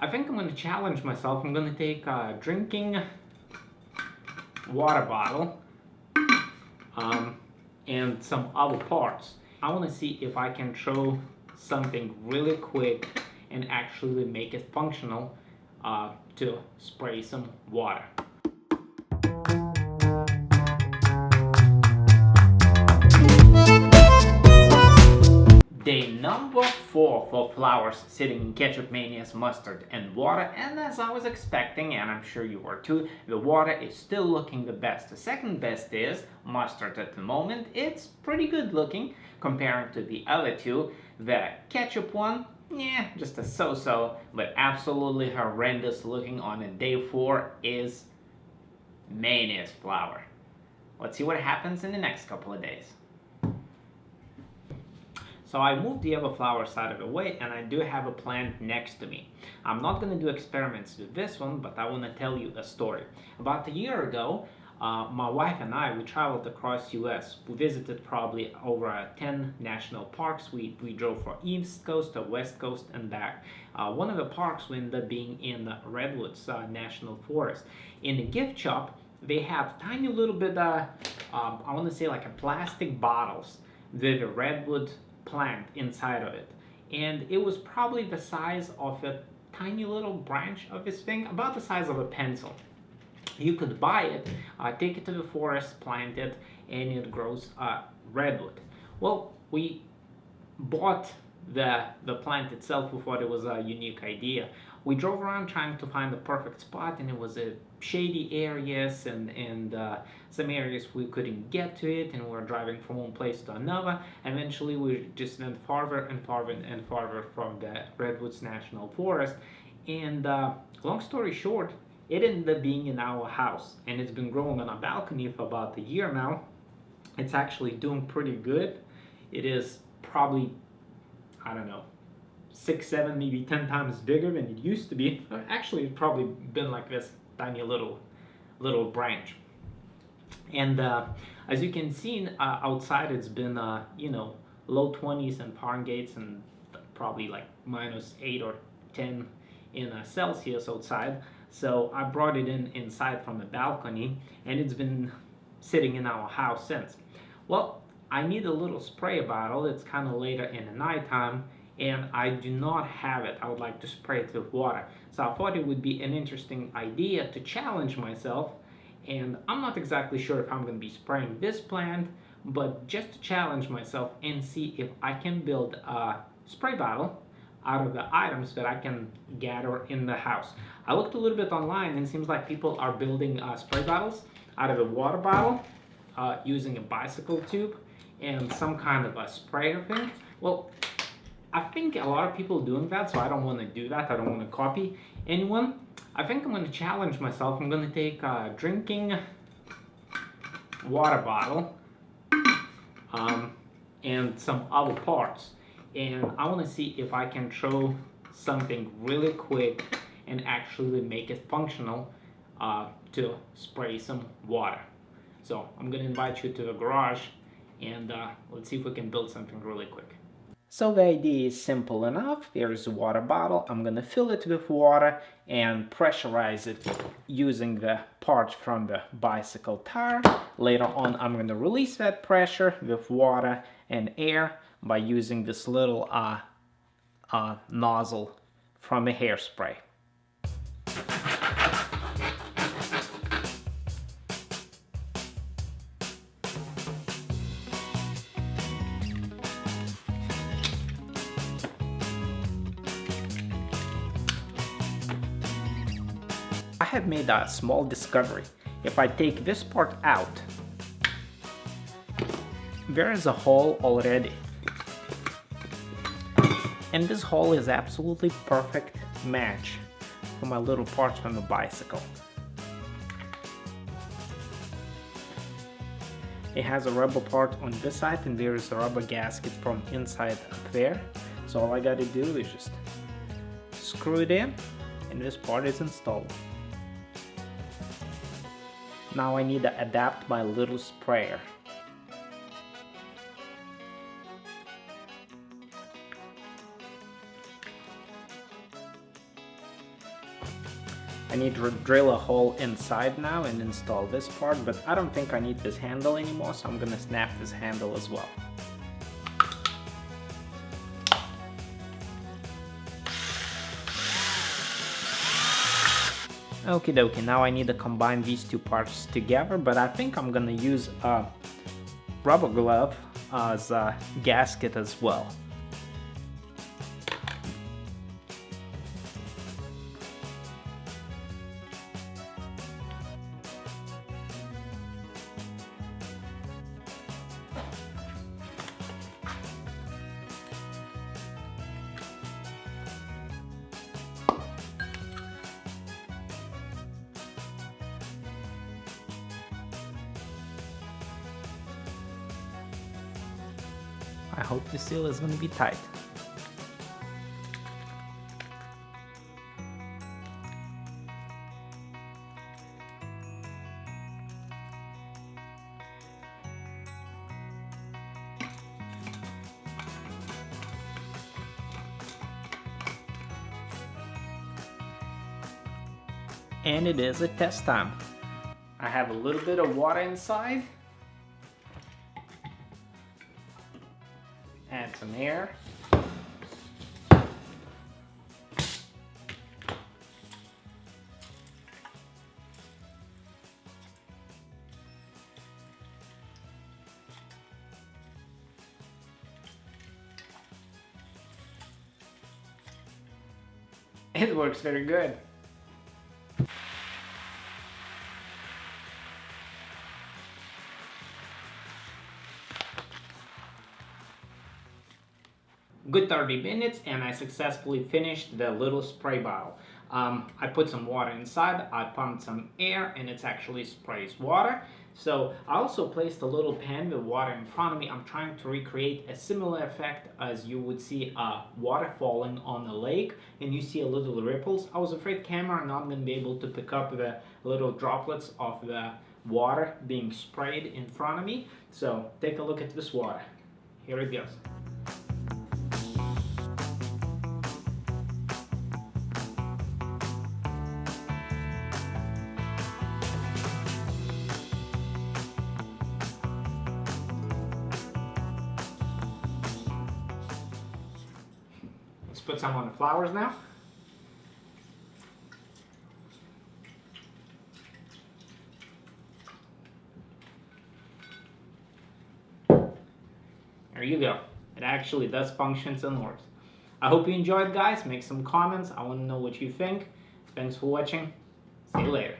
I think I'm going to challenge myself. I'm going to take a drinking water bottle and some other parts. I want to see if I can throw something really quick and actually make it functional to spray some water. Day number 4 for flowers sitting in ketchup, mayonnaise, mustard and water, and as I was expecting, and I'm sure you were too, the water is still looking the best. The second best is mustard at the moment. It's pretty good looking comparing to the other two. The ketchup one, yeah, just a so-so, but absolutely horrendous looking on a day 4 is mayonnaise flour. Let's see what happens in the next couple of days. So I moved the other flowers out of the way, and I do have a plant next to me. I'm not going to do experiments with this one, but I want to tell you a story. About a year ago, my wife and I, we traveled across US. We visited probably over 10 national parks. We drove from East Coast to West Coast and back. One of the parks we ended up being in Redwoods National Forest. In the gift shop, they have tiny little bit, I want to say like a plastic bottles with a redwood plant inside of it, and it was probably the size of a tiny little branch of this thing, about the size of a pencil. You could buy it, take it to the forest, plant it, and it grows redwood. Well, we bought the plant itself. We thought it was a unique idea. We drove around trying to find the perfect spot, and it was a shady areas and some areas we couldn't get to it, and we were driving from one place to another. Eventually we just went farther and farther and farther from the Redwoods National Forest, and long story short, it ended up being in our house, and it's been growing on a balcony for about a year now. It's actually doing pretty good. It is probably, I don't know, 6, 7, maybe 10 times bigger than it used to be. Actually, it's probably been like this tiny little branch. And as you can see, outside it's been you know, low 20s in Fahrenheit and probably like -8 or 10 in Celsius outside. So I brought it inside from the balcony, and it's been sitting in our house since. Well, I need a little spray bottle. It's kind of later in the nighttime, and I do not have it. I would like to spray it with water. So I thought it would be an interesting idea to challenge myself, and I'm not exactly sure if I'm going to be spraying this plant, but just to challenge myself and see if I can build a spray bottle out of the items that I can gather in the house. I looked a little bit online, and it seems like people are building spray bottles out of a water bottle using a bicycle tube and some kind of a sprayer thing. Well, I think a lot of people doing that, so I don't want to do that. I don't want to copy anyone. I think I'm going to challenge myself. I'm going to take a drinking water bottle and some other parts, and I want to see if I can throw something really quick and actually make it functional to spray some water. So I'm going to invite you to the garage, and let's see if we can build something really quick. So the idea is simple enough. There's a water bottle. I'm going to fill it with water and pressurize it using the parts from the bicycle tire. Later on, I'm going to release that pressure with water and air by using this little nozzle from a hairspray. I have made a small discovery. If I take this part out, there is a hole already. And this hole is absolutely perfect match for my little parts from the bicycle. It has a rubber part on this side, and there is a rubber gasket from inside up there. So all I gotta do is just screw it in, and this part is installed. Now I need to adapt my little sprayer. I need to drill a hole inside now and install this part, but I don't think I need this handle anymore, so I'm gonna snap this handle as well. Okie dokie, now I need to combine these two parts together, but I think I'm gonna use a rubber glove as a gasket as well. I hope the seal is going to be tight. And it is a test time. I have a little bit of water inside. Add some air. It works very good. Good 30 minutes and I successfully finished the little spray bottle. I put some water inside, I pumped some air, and it's actually sprays water. So I also placed a little pan with water in front of me. I'm trying to recreate a similar effect as you would see water falling on a lake and you see a little ripples. I was afraid camera not going to be able to pick up the little droplets of the water being sprayed in front of me. So take a look at this water. Here it goes. Let's put some on the flowers now. There you go. It actually does functions and works. I hope you enjoyed, guys. Make some comments. I want to know what you think. Thanks for watching. See you later.